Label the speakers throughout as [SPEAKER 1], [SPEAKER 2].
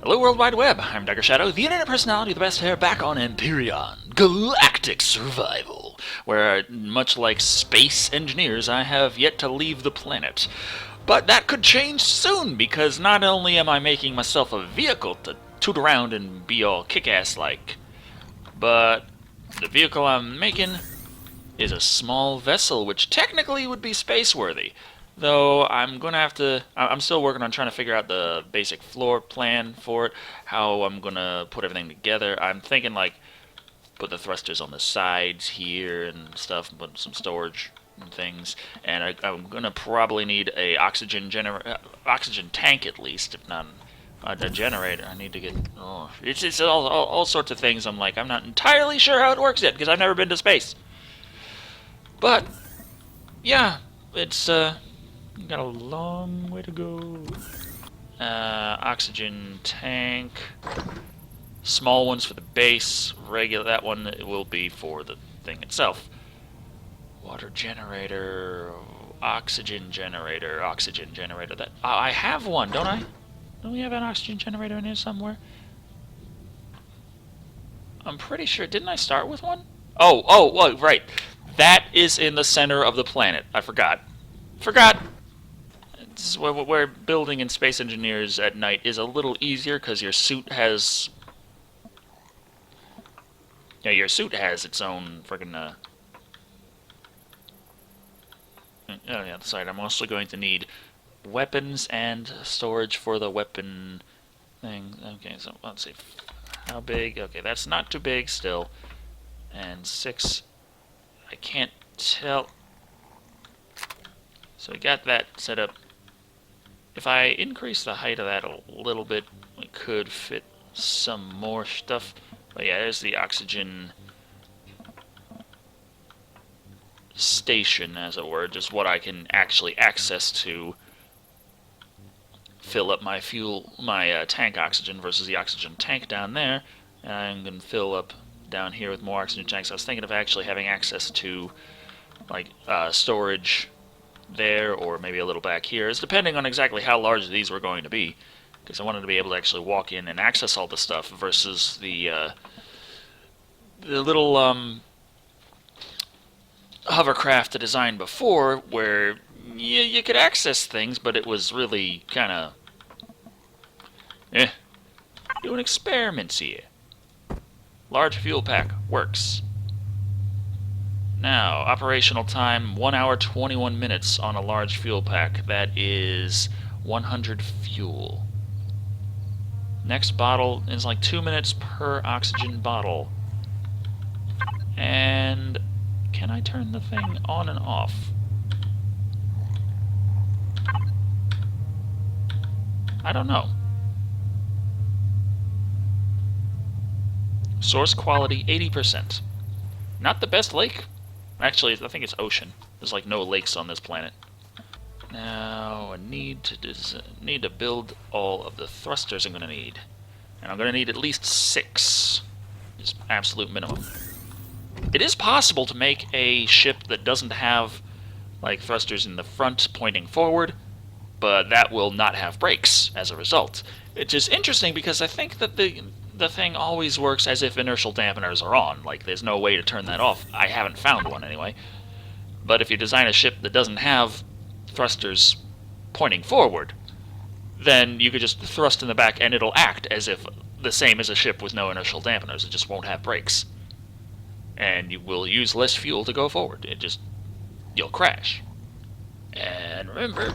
[SPEAKER 1] Hello, World Wide Web. I'm Dr. Shado, the internet personality of the best hair, back on Empyrion Galactic Survival, where, much like space engineers, I have yet to leave the planet. But that could change soon, because not only am I making myself a vehicle to toot around and be all kick-ass-like, but the vehicle I'm making is a small vessel, which technically would be space-worthy. Though I'm still working on trying to figure out the basic floor plan for it, how I'm gonna put everything together. I'm thinking like put the thrusters on the sides here and stuff, and put some storage and things. And I'm gonna probably need a oxygen tank at least, if not a generator. I need to get it's all sorts of things. I'm not entirely sure how it works yet because I've never been to space. But yeah, it's got a long way to go. Oxygen tank. Small ones for the base. Regular, that one will be for the thing itself. Water generator. Oxygen generator. That I have one, don't I? Don't we have an oxygen generator in here somewhere? I'm pretty sure. Didn't I start with one? Oh, right. That is in the center of the planet. I forgot. This is where building in Space Engineers at night is a little easier because your suit has... Yeah, your suit has its own friggin' oh yeah, that's right. I'm also going to need weapons and storage for the weapon thing. Okay, so let's see. How big? Okay, that's not too big still. And 6... I can't tell... So we got that set up. If I increase the height of that a little bit, we could fit some more stuff. But yeah, there's the oxygen station, as it were, just what I can actually access to fill up my tank oxygen versus the oxygen tank down there. And I'm going to fill up down here with more oxygen tanks. I was thinking of actually having access to storage there, or maybe a little back here. It's depending on exactly how large these were going to be, because I wanted to be able to actually walk in and access all the stuff versus the little hovercraft I designed before, where you could access things, but it was really kind of doing experiments here. Large fuel pack works. Now, operational time, 1 hour 21 minutes on a large fuel pack. That is 100 fuel. Next bottle is like 2 minutes per oxygen bottle. And can I turn the thing on and off? I don't know. Source quality 80%. Not the best lake. Actually, I think it's ocean. There's like no lakes on this planet. Now I need to build all of the thrusters I'm going to need, and I'm going to need at least 6, just absolute minimum. It is possible to make a ship that doesn't have like thrusters in the front pointing forward, but that will not have brakes as a result. It's just interesting because I think that the thing always works as if inertial dampeners are on. Like, there's no way to turn that off. I haven't found one, anyway. But if you design a ship that doesn't have thrusters pointing forward, then you could just thrust in the back and it'll act as if the same as a ship with no inertial dampeners. It just won't have brakes. And you will use less fuel to go forward. You'll crash. And remember,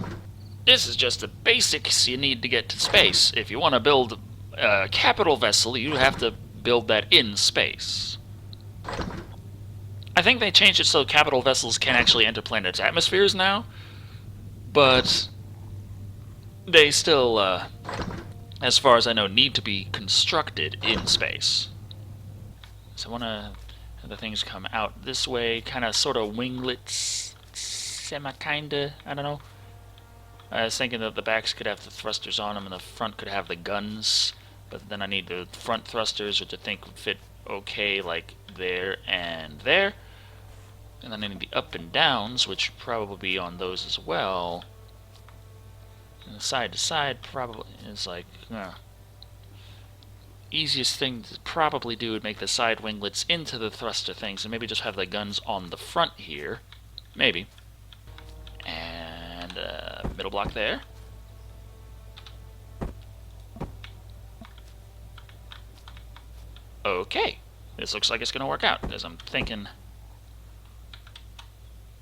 [SPEAKER 1] this is just the basics you need to get to space. If you want to build a capital vessel, you have to build that in space. I think they changed it so capital vessels can actually enter planets' atmospheres now, but they still, as far as I know, need to be constructed in space. So I want to have the things come out this way, kind of sort of winglets, semi-kinda, I don't know. I was thinking that the backs could have the thrusters on them and the front could have the guns. But then I need the front thrusters, which I think would fit okay, like there and there. And then I need the up and downs, which would probably be on those as well. And the side to side probably is like, easiest thing to probably do would make the side winglets into the thruster things, and maybe just have the guns on the front here. Maybe. And middle block there. Okay. This looks like it's going to work out, because I'm thinking,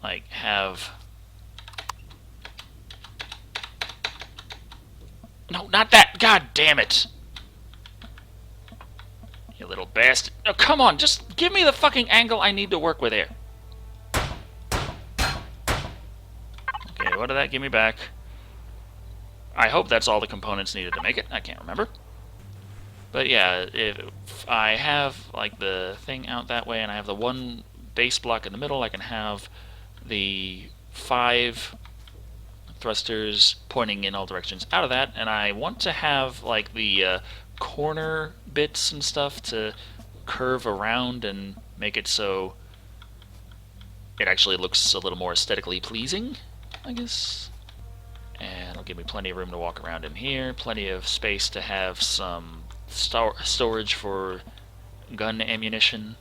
[SPEAKER 1] like, have... No, not that! God damn it! You little bastard. Oh, come on, just give me the fucking angle I need to work with here. Okay, what did that give me back? I hope that's all the components needed to make it. I can't remember. But yeah, if I have like the thing out that way and I have the one base block in the middle, I can have the 5 thrusters pointing in all directions out of that, and I want to have like the corner bits and stuff to curve around and make it so it actually looks a little more aesthetically pleasing, I guess. And it'll give me plenty of room to walk around in here, plenty of space to have some storage for gun ammunition,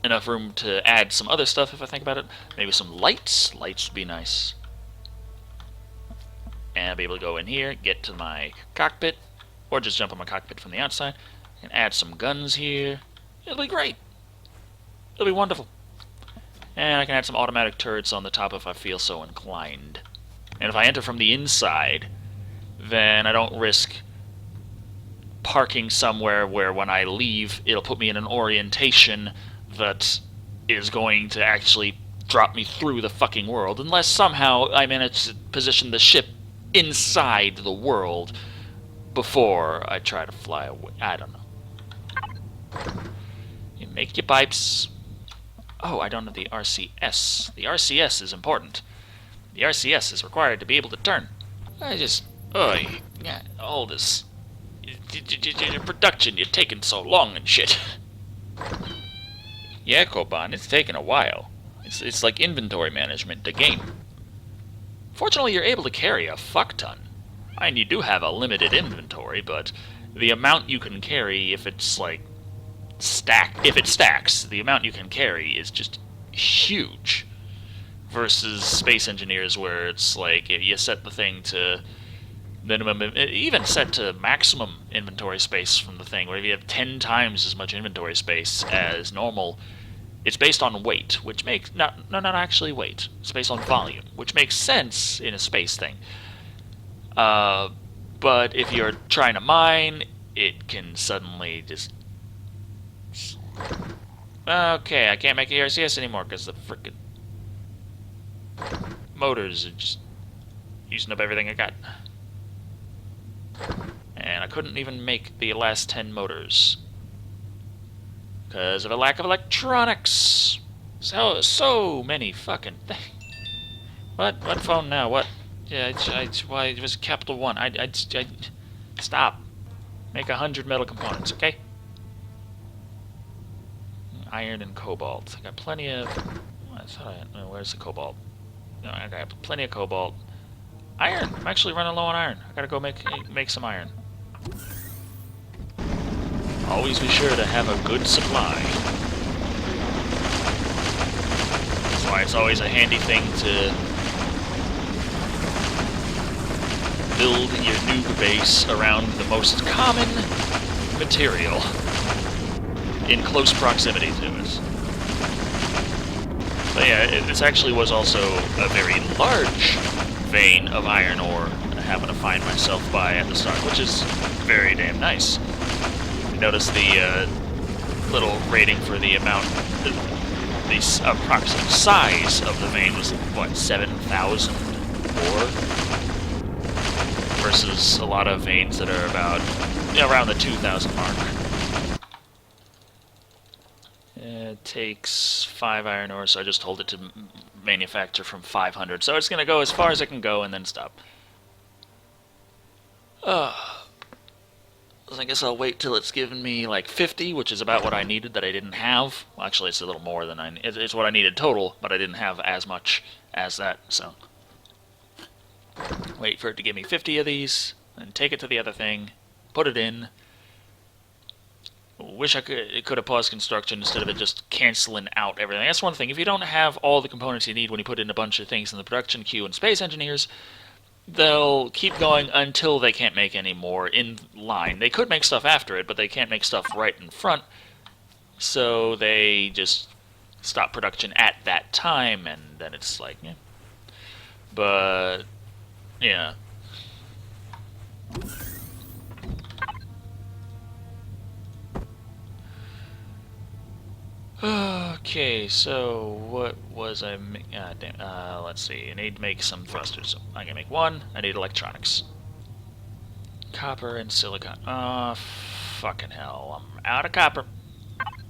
[SPEAKER 1] enough room to add some other stuff if I think about it, maybe some lights. Lights would be nice. And I'll be able to go in here, get to my cockpit, or just jump on my cockpit from the outside, and add some guns here. It'll be great. It'll be wonderful. And I can add some automatic turrets on the top if I feel so inclined. And if I enter from the inside, then I don't risk parking somewhere where when I leave, it'll put me in an orientation that is going to actually drop me through the fucking world, unless somehow I manage to position the ship inside the world before I try to fly away. I don't know. You make your pipes. Oh, I don't have the RCS. The RCS is important. The RCS is required to be able to turn. I just... Oh, yeah, all this... production, you're taking so long and shit. Yeah, Koban, it's taken a while. It's like inventory management to game. Fortunately, you're able to carry a fuck ton. I mean, you do have a limited inventory, but the amount you can carry, if it's like if it stacks, the amount you can carry is just huge. Versus Space Engineers, where it's like you set the thing to minimum, even set to maximum inventory space from the thing, where if you have 10 times as much inventory space as normal, it's based on weight, which makes not actually weight. It's based on volume, which makes sense in a space thing. But if you're trying to mine, it can suddenly just... Okay, I can't make the RCS anymore because the frickin' motors are just using up everything I got. And I couldn't even make the last 10 motors because of a lack of electronics. So many fucking things. What phone now? What? Yeah, why it was capital 1. I stop. Make 100 metal components, okay? Iron and cobalt. I got plenty of... where's the cobalt? No, I got plenty of cobalt. Iron! I'm actually running low on iron. I gotta go make some iron. Always be sure to have a good supply. That's why it's always a handy thing to build your noob base around the most common material in close proximity to it. But yeah, this actually was also a very large vein of iron ore I happen to find myself by at the start, which is very damn nice. You notice the little rating for the amount, the approximate size of the vein was, what, 7,000 ore? Versus a lot of veins that are about, around the 2,000 mark. It takes 5 iron ore, so I just told it to manufacture from 500. So it's going to go as far as it can go and then stop. I guess I'll wait till it's given me like 50, which is about what I needed that I didn't have. Well, actually, it's a little more than it's what I needed total, but I didn't have as much as that, so... Wait for it to give me 50 of these, then take it to the other thing, put it in, Wish it could have paused construction instead of it just canceling out everything. That's one thing. If you don't have all the components you need when you put in a bunch of things in the production queue in Space Engineers, they'll keep going until they can't make any more in line. They could make stuff after it, but they can't make stuff right in front, so they just stop production at that time, and then it's like, yeah. But, yeah. Okay, so what was I? Let's see. I need to make some thrusters. So I can make one. I need electronics, copper and silicon. Oh, fucking hell! I'm out of copper.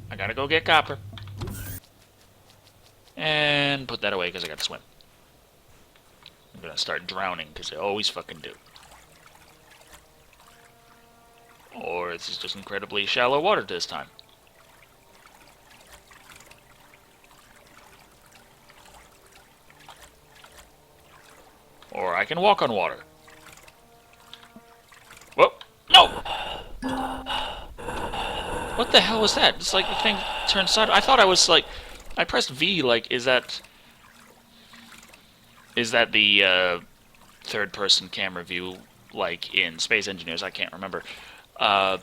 [SPEAKER 1] I gotta go get copper and put that away because I gotta swim. I'm gonna start drowning because I always fucking do. Or this is just incredibly shallow water this time. Or I can walk on water. Whoa! No! What the hell was that? It's like the thing turned side. I thought I was like... I pressed V, like, is that the third-person camera view, like in Space Engineers? I can't remember. But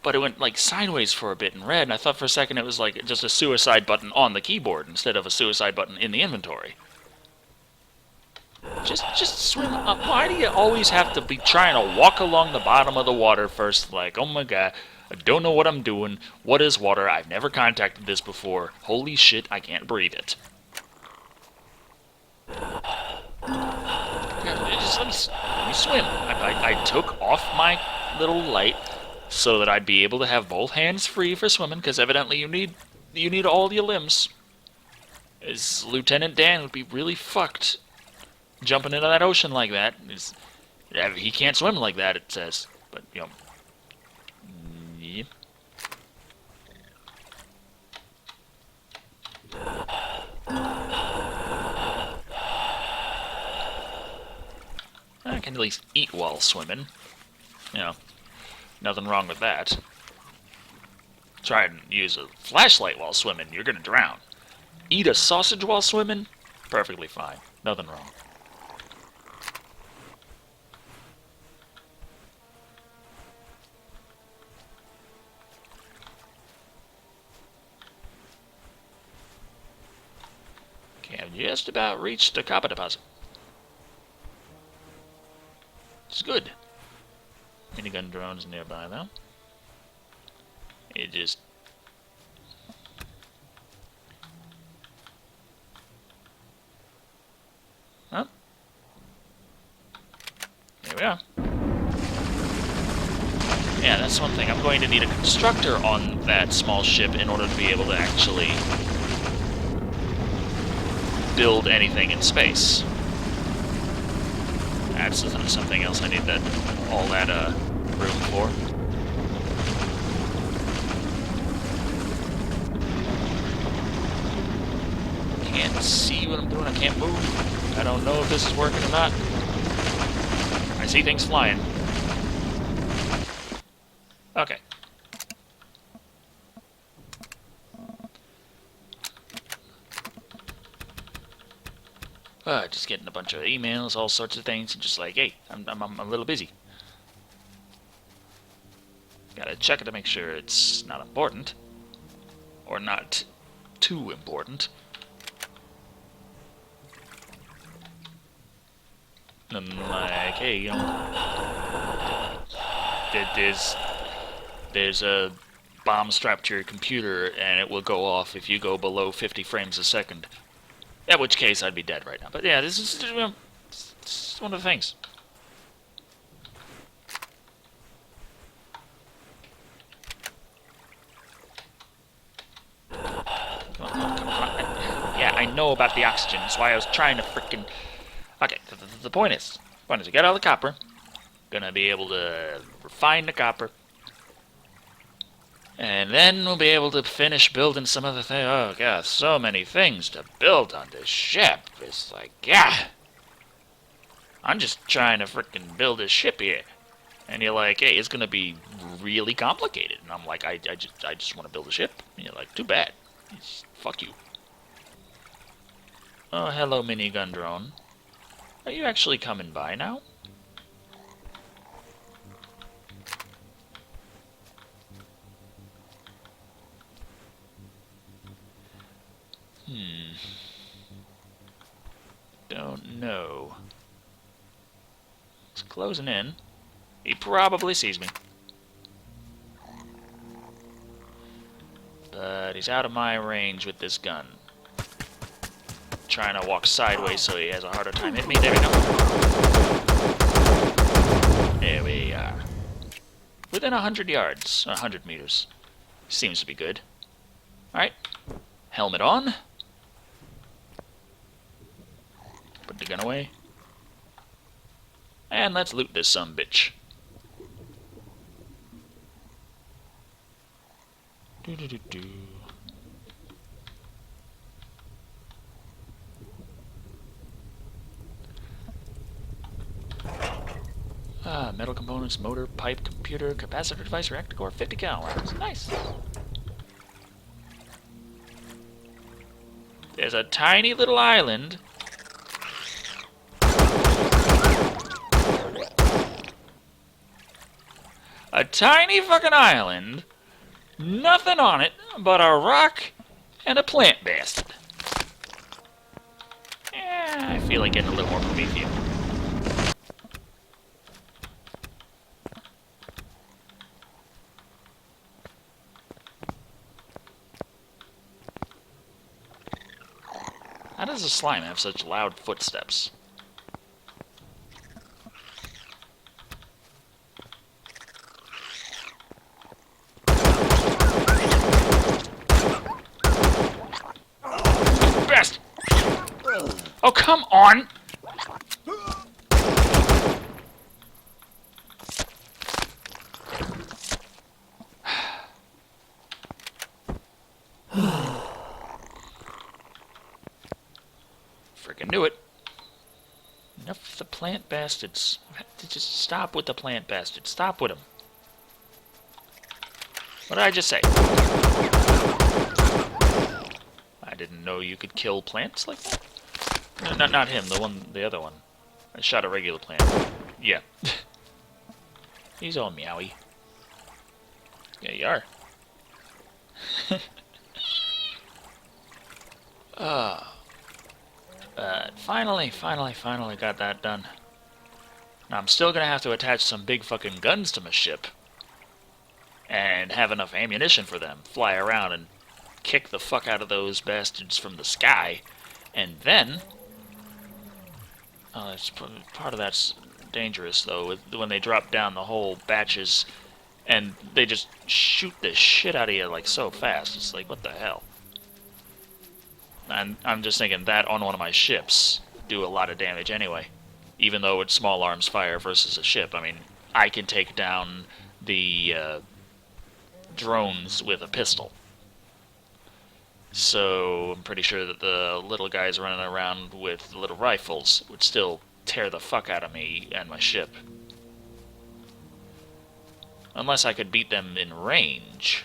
[SPEAKER 1] it went, like, sideways for a bit in red, and I thought for a second it was, like, just a suicide button on the keyboard instead of a suicide button in the inventory. Just swim up. Why do you always have to be trying to walk along the bottom of the water first? Like, oh my god, I don't know what I'm doing. What is water? I've never contacted this before. Holy shit, I can't breathe it. Just let me swim. I took off my little light so that I'd be able to have both hands free for swimming, because evidently you need all your limbs. As Lieutenant Dan would be really fucked jumping into that ocean like that. He can't swim like that, it says. But, you know. Yeah. I can at least eat while swimming. You know, nothing wrong with that. Try and use a flashlight while swimming, you're gonna drown. Eat a sausage while swimming? Perfectly fine. Nothing wrong. Okay, I've just about reached the copper deposit. It's good. Minigun drones nearby, though. It just... Huh? Here we are. Yeah, that's one thing. I'm going to need a constructor on that small ship in order to be able to actually build anything in space. That's something else I need all that room for. Can't see what I'm doing. I can't move. I don't know if this is working or not. I see things flying. Okay. Just getting a bunch of emails, all sorts of things, and just like, hey, I'm a little busy. Gotta check it to make sure it's not important. Or not too important. And like, hey, you know, there's a bomb strapped to your computer, and it will go off if you go below 50 frames a second. In which case, I'd be dead right now. But yeah, this is, you know, it's one of the things. Come on, come on, come on. Yeah, I know about the oxygen. That's why I was trying to frickin'... Okay, the point is, I get all the copper. Gonna be able to refine the copper. And then we'll be able to finish building some other things. Oh, God, so many things to build on this ship. It's like, yeah. I'm just trying to frickin' build this ship here. And you're like, hey, it's gonna be really complicated. And I'm like, I just want to build a ship. And you're like, too bad. Fuck you. Oh, hello, minigun drone. Are you actually coming by now? Don't know. It's closing in. He probably sees me. But he's out of my range with this gun. Trying to walk sideways so he has a harder time hitting me. There we go. There we are. Within 100 yards. 100 meters. Seems to be good. Alright. Helmet on. Put the gun away. And let's loot this sumbitch. Do-do-do-do. Metal components, motor, pipe, computer, capacitor device, reactor core, 50 cal rounds. Nice. There's a tiny little island. A tiny fucking island. Nothing on it but a rock and a plant bastard. I feel like getting a little more promethium. How does a slime have such loud footsteps? Best! Oh, come on! Freaking knew it. Enough of the plant bastards. Just stop with the plant bastards. Stop with them. What did I just say? I didn't know you could kill plants like that. No, not him. The other one. I shot a regular plant. Yeah. He's all meowy. Yeah, you are. Finally got that done. Now I'm still gonna have to attach some big fucking guns to my ship. And have enough ammunition for them. Fly around and kick the fuck out of those bastards from the sky. And then... part of that's dangerous, though, when they drop down the whole batches and they just shoot the shit out of you, like, so fast. It's like, what the hell? And I'm just thinking that on one of my ships do a lot of damage anyway. Even though it's small arms fire versus a ship. I mean, I can take down the drones with a pistol. So I'm pretty sure that the little guys running around with little rifles would still tear the fuck out of me and my ship. Unless I could beat them in range.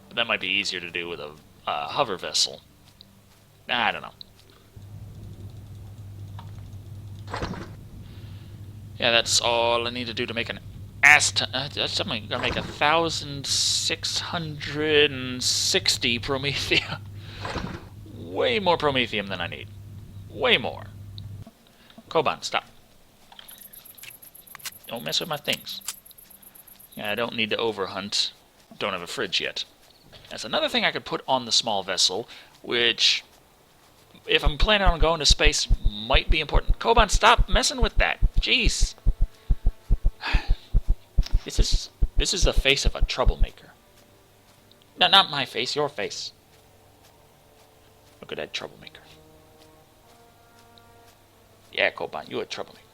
[SPEAKER 1] But that might be easier to do with a hover vessel. I don't know. Yeah, that's all I need to do to make an that's something. Gonna make 1,660 promethium. Way more promethium than I need. Way more. Koban, stop. Don't mess with my things. Yeah, I don't need to overhunt. Don't have a fridge yet. That's another thing I could put on the small vessel, which, if I'm planning on going to space, might be important. Koban, stop messing with that. Jeez. This is the face of a troublemaker. No, not my face, your face. Look at that troublemaker. Yeah, Koban, you a troublemaker.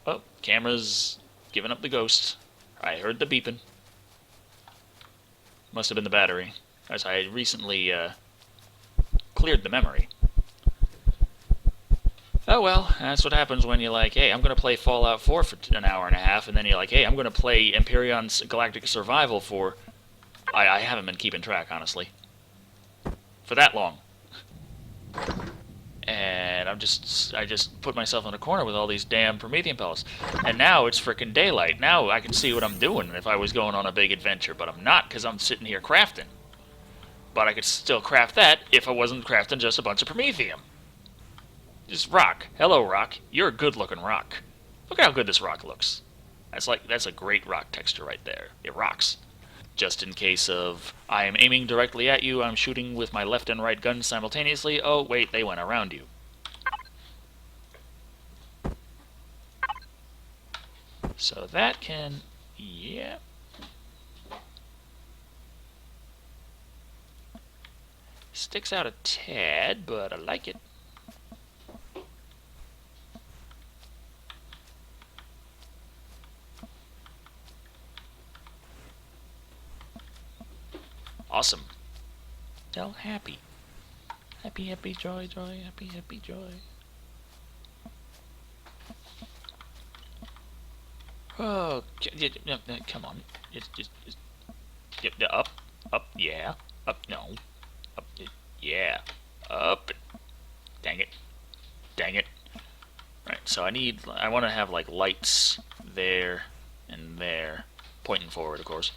[SPEAKER 1] Oh, camera's giving up the ghost. I heard the beeping. Must have been the battery, as I recently cleared the memory. Oh well, that's what happens when you're like, hey, I'm going to play Fallout 4 for an hour and a half, and then you're like, hey, I'm going to play Empyrion Galactic Survival for... I haven't been keeping track, honestly. For that long. And I just put myself in a corner with all these damn Promethean pellets. And now it's frickin' daylight. Now I can see what I'm doing if I was going on a big adventure, but I'm not because I'm sitting here crafting. But I could still craft that if I wasn't crafting just a bunch of Prometheum. Just rock. Hello, rock. You're a good-looking rock. Look at how good this rock looks. That's a great rock texture right there. It rocks. Just in case of I am aiming directly at you, I'm shooting with my left and right guns simultaneously. Oh, wait, they went around you. So that can... yeah. Sticks out a tad, but I like it. Awesome. Tell happy. Happy, happy, joy, joy, happy, happy, joy. Oh, no, come on. Just up, up, yeah. Up, no. Up, yeah. Up. Dang it. Dang it. Right, so I want to have like lights there and there. Pointing forward, of course.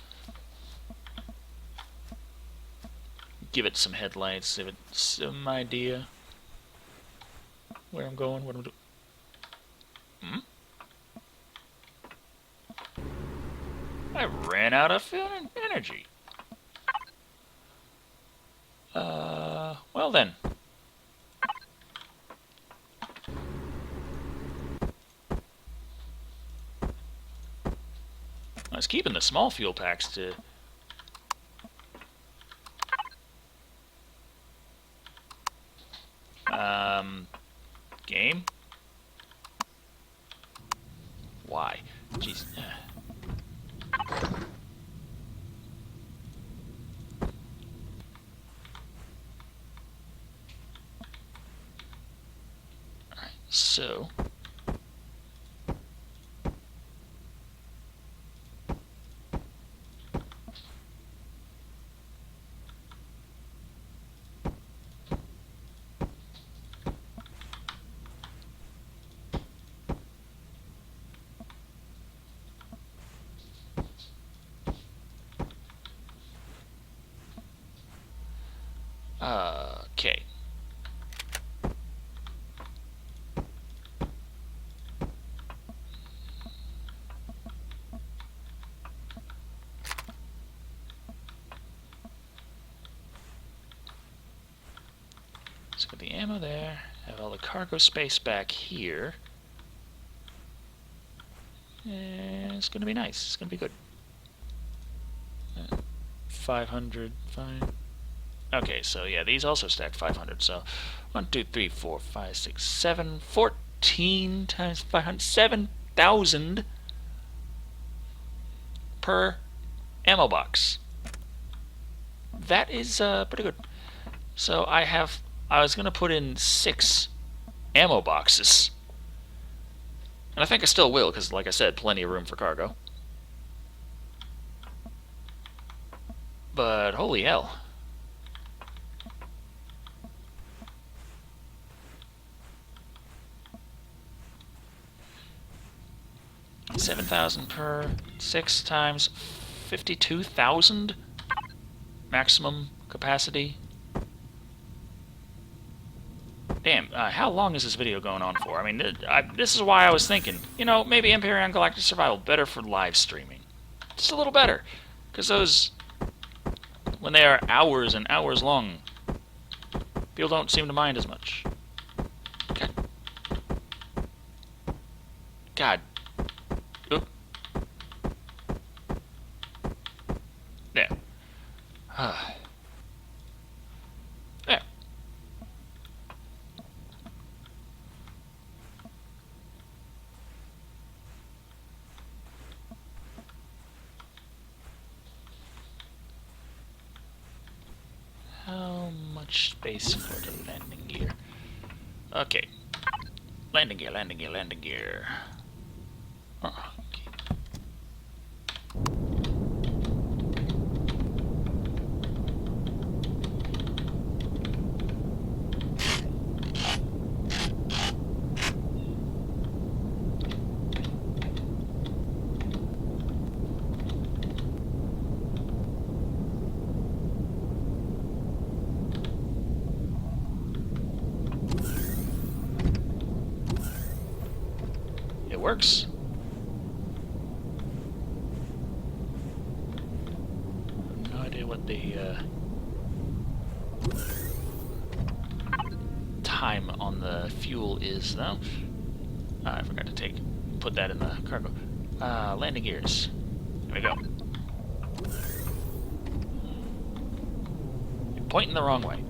[SPEAKER 1] Give it some headlights, give it some idea where I'm going, what I'm doing. I ran out of energy. Well then. I was keeping the small fuel packs to... game? Why? Jeez. Alright, so... okay. Let's get the ammo there. Have all the cargo space back here. And it's gonna be nice. It's gonna be good. 500, fine. Okay, so yeah, these also stack 500. So 1, 2, 3, 4, 5, 6, 7, 14 times 500, 7,000 per ammo box. That is pretty good. So I was gonna put in 6 ammo boxes, and I think I still will, because like I said, plenty of room for cargo. But holy hell. $7,000 per 6 times 52,000 maximum capacity. Damn, how long is this video going on for? I mean, this is why I was thinking, you know, maybe Empyrion Galactic Survival better for live streaming. Just a little better. Because those, when they are hours and hours long, people don't seem to mind as much. God. God. Oop. There. There. How much space for the landing gear? Okay. Landing gear, landing gear, landing gear. Oh, okay. It works. No idea what the time on the fuel is, though. I forgot to put that in the cargo. Landing gears. Here we go. You're pointing the wrong way.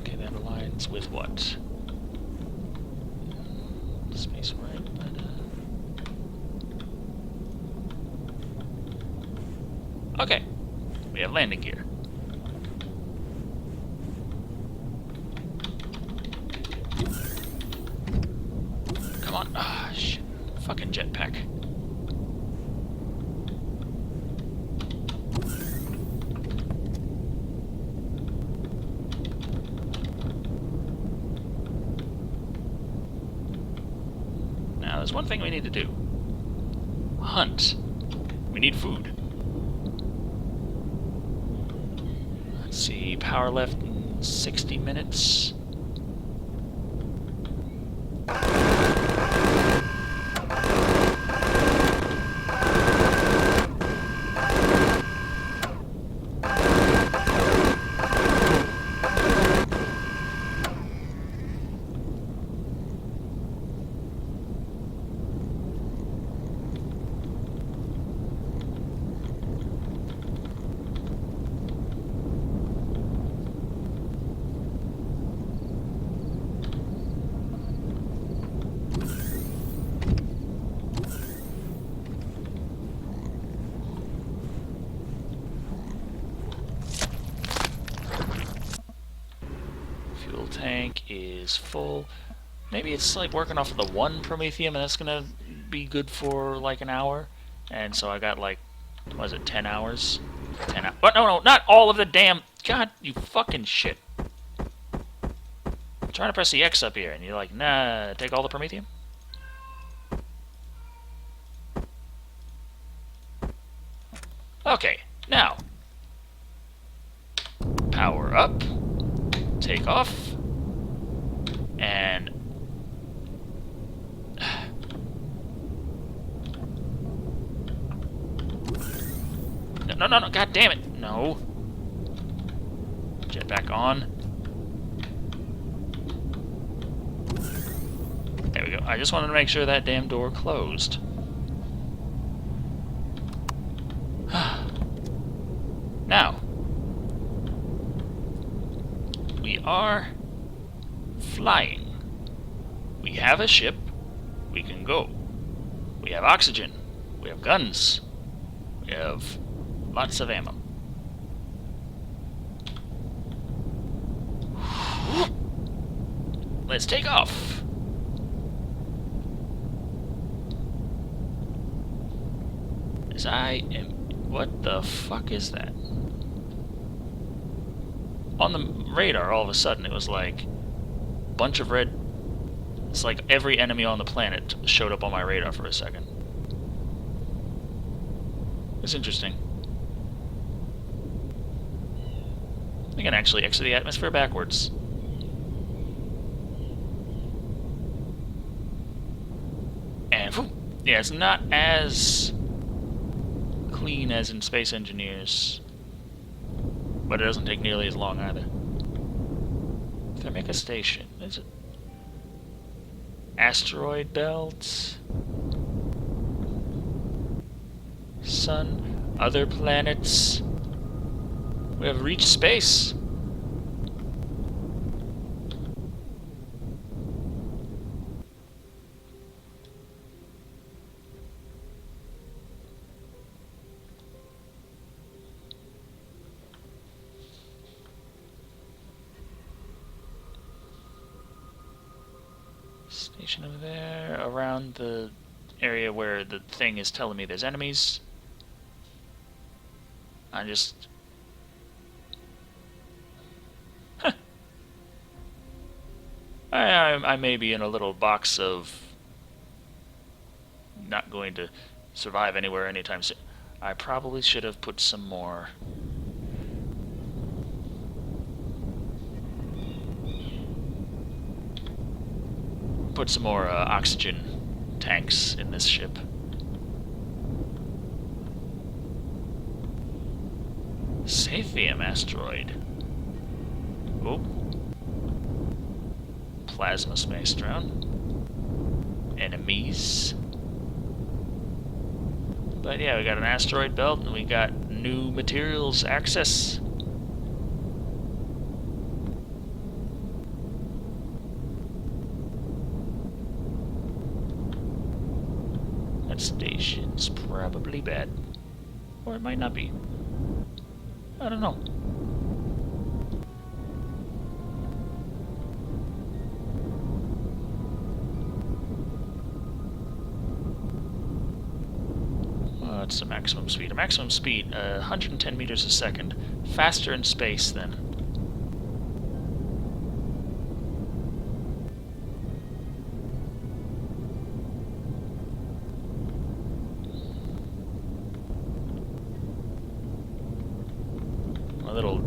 [SPEAKER 1] Okay, that aligns with what? Space right, but okay, we have landing gear. Come on. Ah, shit. Fucking jetpack. Now, there's one thing we need to do. Hunt. We need food. Let's see, power left in 60 minutes. Fuel tank is full. Maybe it's like working off of the one promethium and that's gonna be good for like an hour. And so I got like, what is it, 10 hours? 10 hours. What? No, not all of the damn... God, you fucking shit. I'm trying to press the X up here and you're like, nah, take all the promethium? Okay, now. Power up. Take off. And... No, god damn it. No. Jetpack on. There we go. I just wanted to make sure that damn door closed. Now. We are flying. We have a ship. We can go. We have oxygen. We have guns. We have lots of ammo. Let's take off. As I am... What the fuck is that? On the radar, all of a sudden, it was like a bunch of red... It's like every enemy on the planet showed up on my radar for a second. It's interesting. I can actually exit the atmosphere backwards. And, whew, yeah, it's not as clean as in Space Engineers, but it doesn't take nearly as long either. Thermica Station, is it? Asteroid belt. Sun, other planets. We have reached space. Station over there, around the area where the thing is telling me there's enemies. I just... Huh. I may be in a little box of not going to survive anywhere anytime soon. I probably should have put some more... oxygen tanks in this ship. Saphium asteroid. Oh. Plasma space drone. Enemies. But yeah, we got an asteroid belt and we got new materials access. That station's probably bad. Or it might not be. I don't know. What's the maximum speed? A maximum speed, 110 meters a second. Faster in space than... a little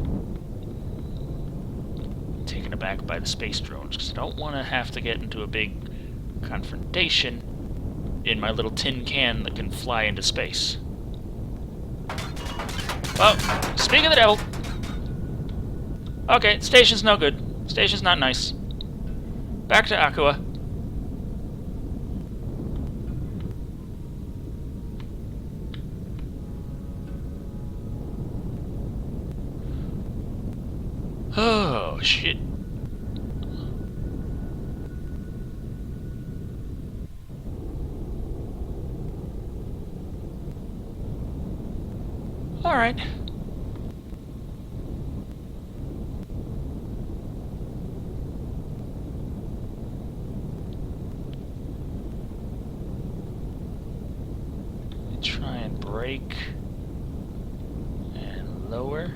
[SPEAKER 1] taken aback by the space drones, because I don't want to have to get into a big confrontation in my little tin can that can fly into space. Well, speak of the devil. Okay, station's no good. Station's not nice. Back to Aqua. Oh, shit. Alright. Try and brake and lower.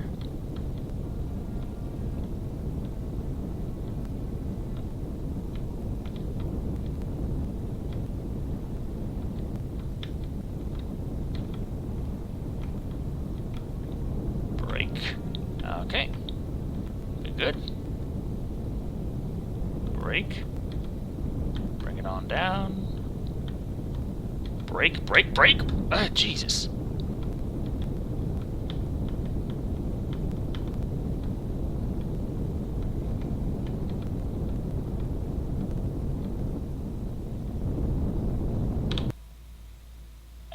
[SPEAKER 1] Okay. Good. Brake. Bring it on down. Brake, brake, brake! Ah, Jesus.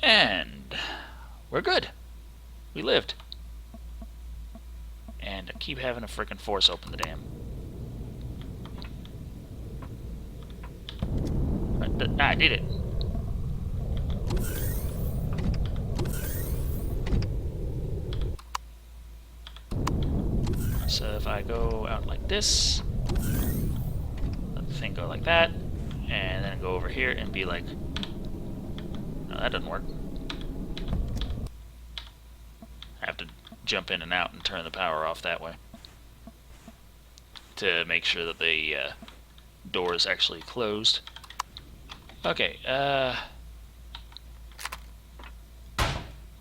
[SPEAKER 1] And we're good. We lived. And I keep having a frickin' force open the dam. I did it. So if I go out like this, let the thing go like that, and then go over here and be like, no, that doesn't work. I have to jump in and out and turn the power off that way to make sure that the door is actually closed. Okay, oh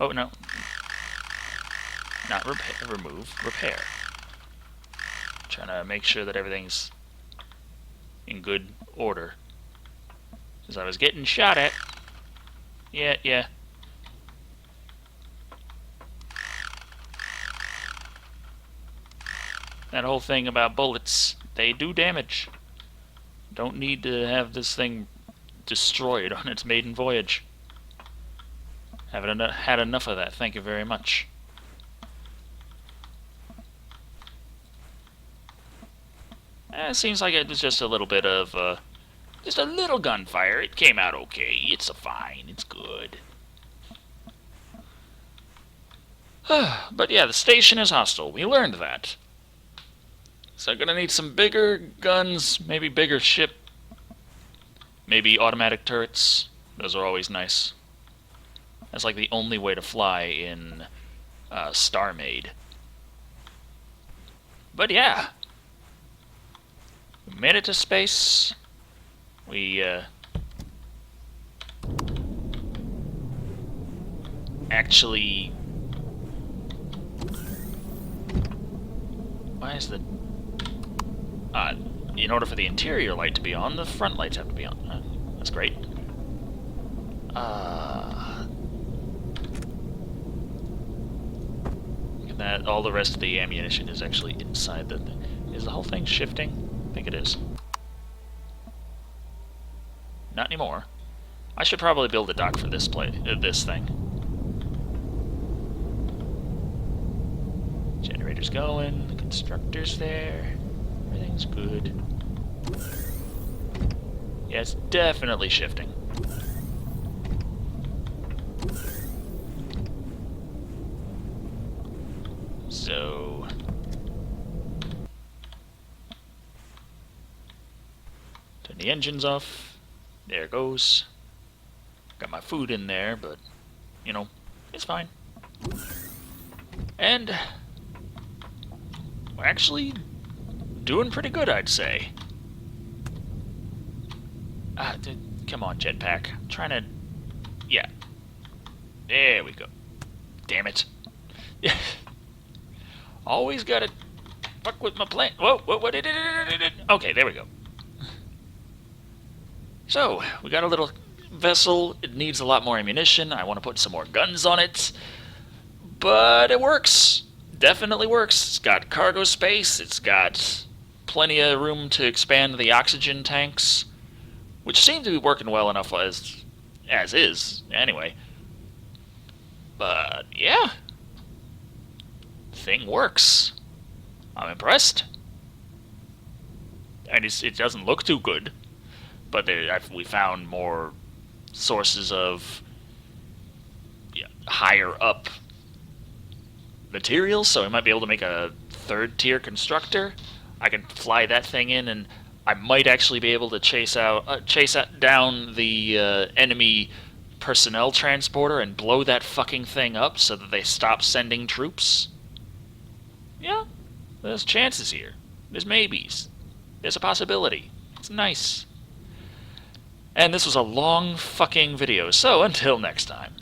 [SPEAKER 1] no, not repair, remove, repair. Trying to make sure that everything's in good order, because I was getting shot at. Yeah. That whole thing about bullets, they do damage. Don't need to have this thing destroyed on its maiden voyage. Haven't had enough of that, thank you very much. It seems like it was just a little bit of, just a little gunfire. It came out okay. It's fine. It's good. But yeah, the station is hostile. We learned that. So I'm gonna need some bigger guns, maybe bigger ship. Maybe automatic turrets. Those are always nice. That's like the only way to fly in Star Maid. But yeah, we made it to space. We actually... Why is the... in order for the interior light to be on, the front lights have to be on. That's great. Look at that. All the rest of the ammunition is actually inside the thing. Is the whole thing shifting? I think it is. Not anymore. I should probably build a dock for this this thing. Generator's going. The constructor's there. Everything's good. Yeah, it's definitely shifting. So... turn the engines off. There it goes. Got my food in there, but, you know, it's fine. And... we're actually doing pretty good, I'd say. Come on, jetpack. I'm trying to... yeah. There we go. Damn it. Always gotta fuck with my plan. Whoa, what did it? Okay, there we go. So, we got a little vessel. It needs a lot more ammunition. I want to put some more guns on it. But it works. Definitely works. It's got cargo space. It's got plenty of room to expand the oxygen tanks, which seem to be working well enough as is, anyway. But, yeah. Thing works. I'm impressed. And it doesn't look too good, but we found more sources of higher up materials, so we might be able to make a third tier constructor. I can fly that thing in, and I might actually be able to chase down the enemy personnel transporter and blow that fucking thing up so that they stop sending troops. Yeah, there's chances here. There's maybes. There's a possibility. It's nice. And this was a long fucking video, so until next time.